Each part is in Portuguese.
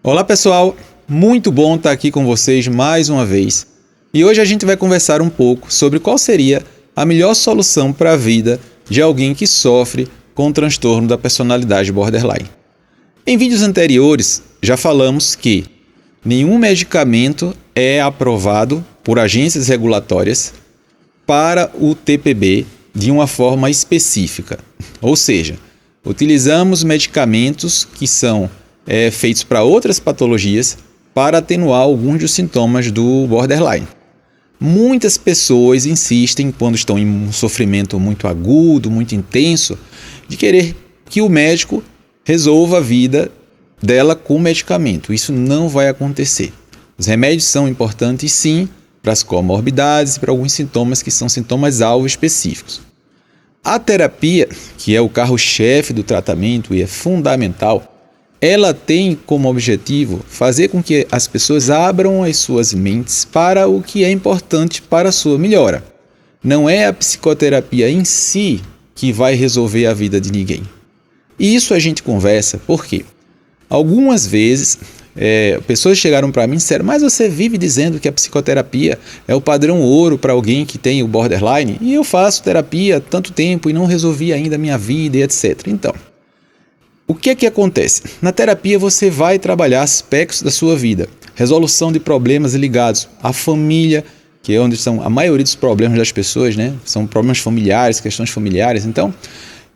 Olá pessoal, muito bom estar aqui com vocês mais uma vez. E hoje a gente vai conversar um pouco sobre qual seria a melhor solução para a vida de alguém que sofre com o transtorno da personalidade borderline. Em vídeos anteriores já falamos que nenhum medicamento é aprovado por agências regulatórias para o TPB de uma forma específica. Ou seja, utilizamos medicamentos que são feitos para outras patologias para atenuar alguns dos sintomas do borderline. Muitas pessoas insistem, quando estão em um sofrimento muito agudo, muito intenso, de querer que o médico resolva a vida dela com medicamento. Isso não vai acontecer. Os remédios são importantes sim para as comorbidades e para alguns sintomas que são sintomas-alvo específicos. A terapia, que é o carro-chefe do tratamento e é fundamental, ela tem como objetivo fazer com que as pessoas abram as suas mentes para o que é importante para a sua melhora. Não é a psicoterapia em si que vai resolver a vida de ninguém. E isso a gente conversa porque algumas vezes pessoas chegaram para mim e disseram: mas você vive dizendo que a psicoterapia é o padrão ouro para alguém que tem o borderline e eu faço terapia há tanto tempo e não resolvi ainda a minha vida e etc. Então, o que é que acontece? Na terapia você vai trabalhar aspectos da sua vida, resolução de problemas ligados à família, que é onde são a maioria dos problemas das pessoas, né? São problemas familiares, questões familiares. Então,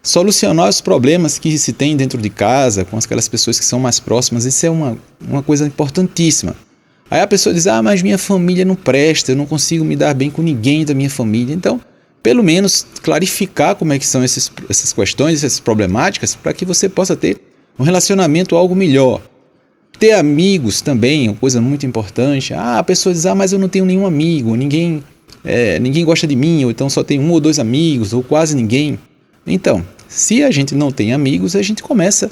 solucionar os problemas que se tem dentro de casa, com aquelas pessoas que são mais próximas, isso é uma coisa importantíssima. Aí a pessoa diz: mas minha família não presta, eu não consigo me dar bem com ninguém da minha família. Então, pelo menos clarificar como é que são essas questões, essas problemáticas, para que você possa ter um relacionamento algo melhor. Ter amigos também é uma coisa muito importante. A pessoa diz: mas eu não tenho nenhum amigo, ninguém gosta de mim, ou então só tenho um ou dois amigos, ou quase ninguém. Então, se a gente não tem amigos, a gente começa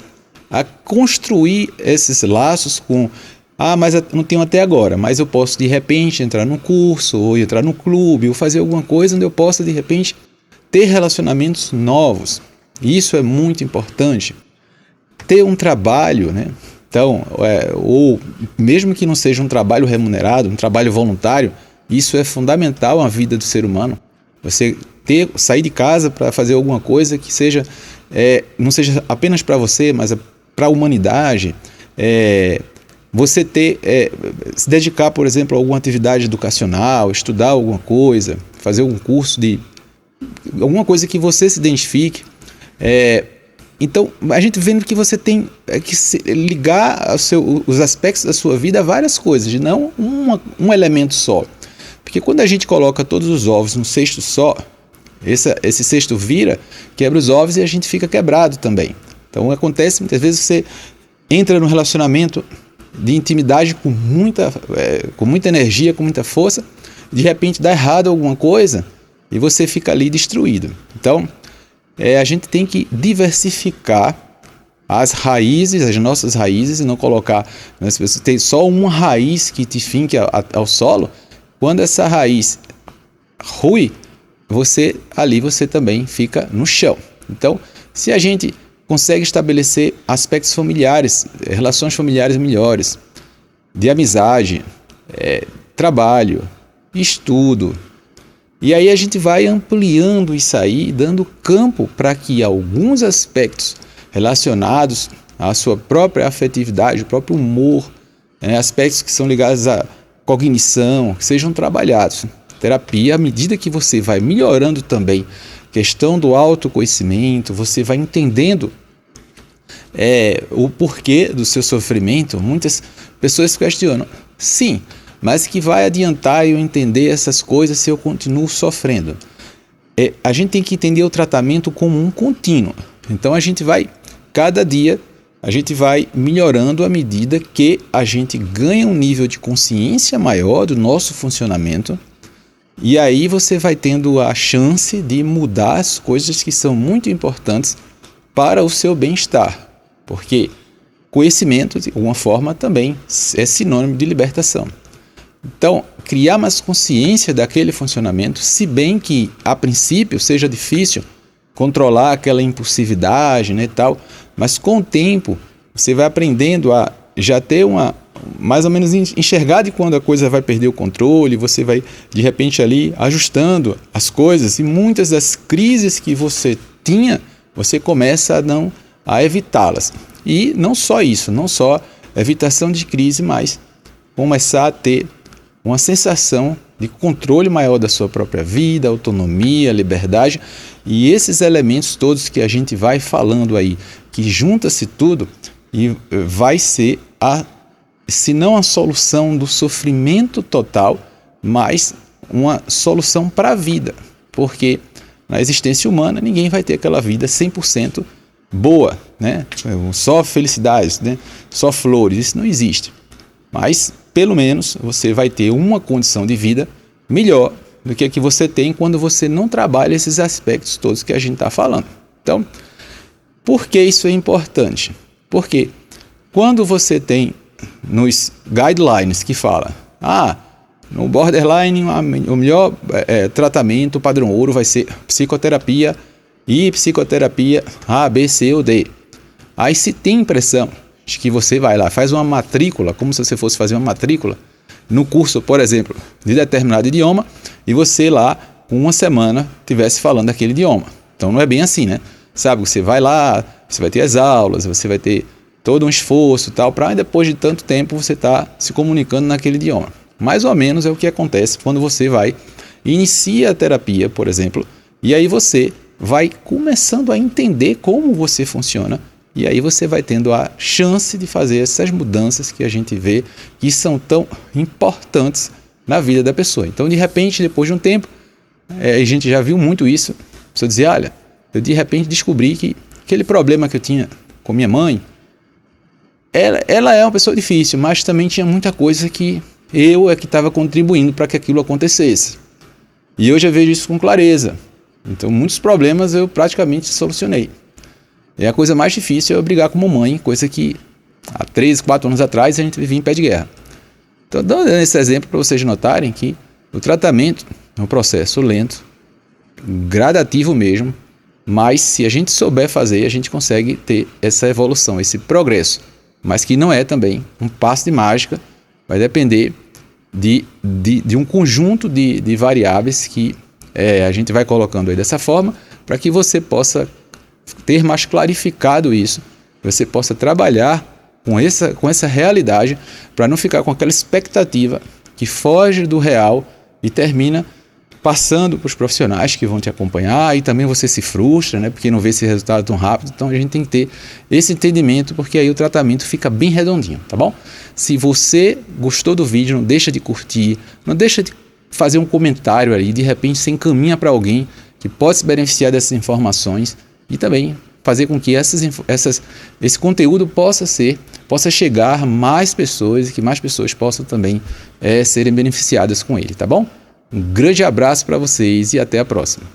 a construir esses laços com: mas eu não tenho até agora, mas eu posso de repente entrar num curso, ou entrar no clube, ou fazer alguma coisa onde eu possa de repente ter relacionamentos novos. Isso é muito importante. Ter um trabalho, né? Então, ou mesmo que não seja um trabalho remunerado, um trabalho voluntário, isso é fundamental na vida do ser humano. Você sair de casa para fazer alguma coisa que não seja apenas para você, mas para a humanidade. Você se dedicar, por exemplo, a alguma atividade educacional, estudar alguma coisa, fazer algum curso de alguma coisa que você se identifique. Então, a gente vendo que você tem que ligar os aspectos da sua vida a várias coisas, e não um elemento só. Porque quando a gente coloca todos os ovos num cesto só, esse cesto vira, quebra os ovos e a gente fica quebrado também. Então acontece, muitas vezes você entra num relacionamento de intimidade com muita energia, com muita força, de repente dá errado alguma coisa e você fica ali destruído. Então, a gente tem que diversificar as raízes, as nossas raízes, e não colocar, se você tem só uma raiz que te finque ao solo, quando essa raiz rui, você também fica no chão. Então, se a gente consegue estabelecer aspectos familiares, relações familiares melhores, de amizade, trabalho, estudo, e aí a gente vai ampliando isso aí, dando campo para que alguns aspectos relacionados à sua própria afetividade, o próprio humor, aspectos que são ligados à cognição, que sejam trabalhados. Terapia, à medida que você vai melhorando também questão do autoconhecimento, você vai entendendo o porquê do seu sofrimento. Muitas pessoas questionam: sim, mas que vai adiantar eu entender essas coisas se eu continuo sofrendo? A gente tem que entender o tratamento como um contínuo. Então cada dia a gente vai melhorando à medida que a gente ganha um nível de consciência maior do nosso funcionamento. E aí você vai tendo a chance de mudar as coisas que são muito importantes para o seu bem-estar. Porque conhecimento, de alguma forma, também é sinônimo de libertação. Então, criar mais consciência daquele funcionamento, se bem que, a princípio, seja difícil controlar aquela impulsividade, né, tal, mas com o tempo você vai aprendendo a já ter mais ou menos enxergar de quando a coisa vai perder o controle, você vai de repente ali ajustando as coisas, e muitas das crises que você tinha, você começa a evitá-las. E não só isso, não só evitação de crise, mas começar a ter uma sensação de controle maior da sua própria vida, autonomia, liberdade, e esses elementos todos que a gente vai falando aí, que junta-se tudo e vai ser se não a solução do sofrimento total, mas uma solução para a vida, porque na existência humana ninguém vai ter aquela vida 100% boa, né? Só felicidades, né? Só flores, isso não existe. Mas pelo menos você vai ter uma condição de vida melhor do que a que você tem quando você não trabalha esses aspectos todos que a gente está falando. Então, por que isso é importante? Porque quando você tem nos guidelines que fala, no borderline o melhor tratamento padrão ouro vai ser psicoterapia e psicoterapia A, B, C ou D. Aí se tem impressão de que você vai lá, faz uma matrícula, como se você fosse fazer uma matrícula no curso, por exemplo, de determinado idioma, e você lá, com uma semana, estivesse falando aquele idioma. Então não é bem assim, né? Sabe, você vai lá, você vai ter as aulas, você vai ter todo um esforço e tal, para depois de tanto tempo você estar se comunicando naquele idioma. Mais ou menos é o que acontece quando você vai inicia a terapia, por exemplo, e aí você vai começando a entender como você funciona, e aí você vai tendo a chance de fazer essas mudanças que a gente vê que são tão importantes na vida da pessoa. Então, de repente, depois de um tempo, a gente já viu muito isso, a pessoa dizia, olha, eu de repente descobri que aquele problema que eu tinha com minha mãe, ela é uma pessoa difícil, mas também tinha muita coisa que eu é que estava contribuindo para que aquilo acontecesse. E eu já vejo isso com clareza. Então, muitos problemas eu praticamente solucionei. E a coisa mais difícil é eu brigar com a mamãe, coisa que há 3, 4 anos atrás a gente vivia em pé de guerra. Então, dando esse exemplo para vocês notarem que o tratamento é um processo lento, gradativo mesmo, mas se a gente souber fazer, a gente consegue ter essa evolução, esse progresso. Mas que não é também um passe de mágica, vai depender de um conjunto de variáveis que a gente vai colocando aí dessa forma, para que você possa ter mais clarificado isso, você possa trabalhar com essa realidade, para não ficar com aquela expectativa que foge do real e termina passando para os profissionais que vão te acompanhar, e também você se frustra, né, porque não vê esse resultado tão rápido. Então a gente tem que ter esse entendimento, porque aí o tratamento fica bem redondinho, tá bom? Se você gostou do vídeo, não deixa de curtir, não deixa de fazer um comentário ali, de repente você encaminha para alguém que pode se beneficiar dessas informações, e também fazer com que esse conteúdo possa chegar a mais pessoas, e que mais pessoas possam também serem beneficiadas com ele, tá bom? Um grande abraço para vocês e até a próxima.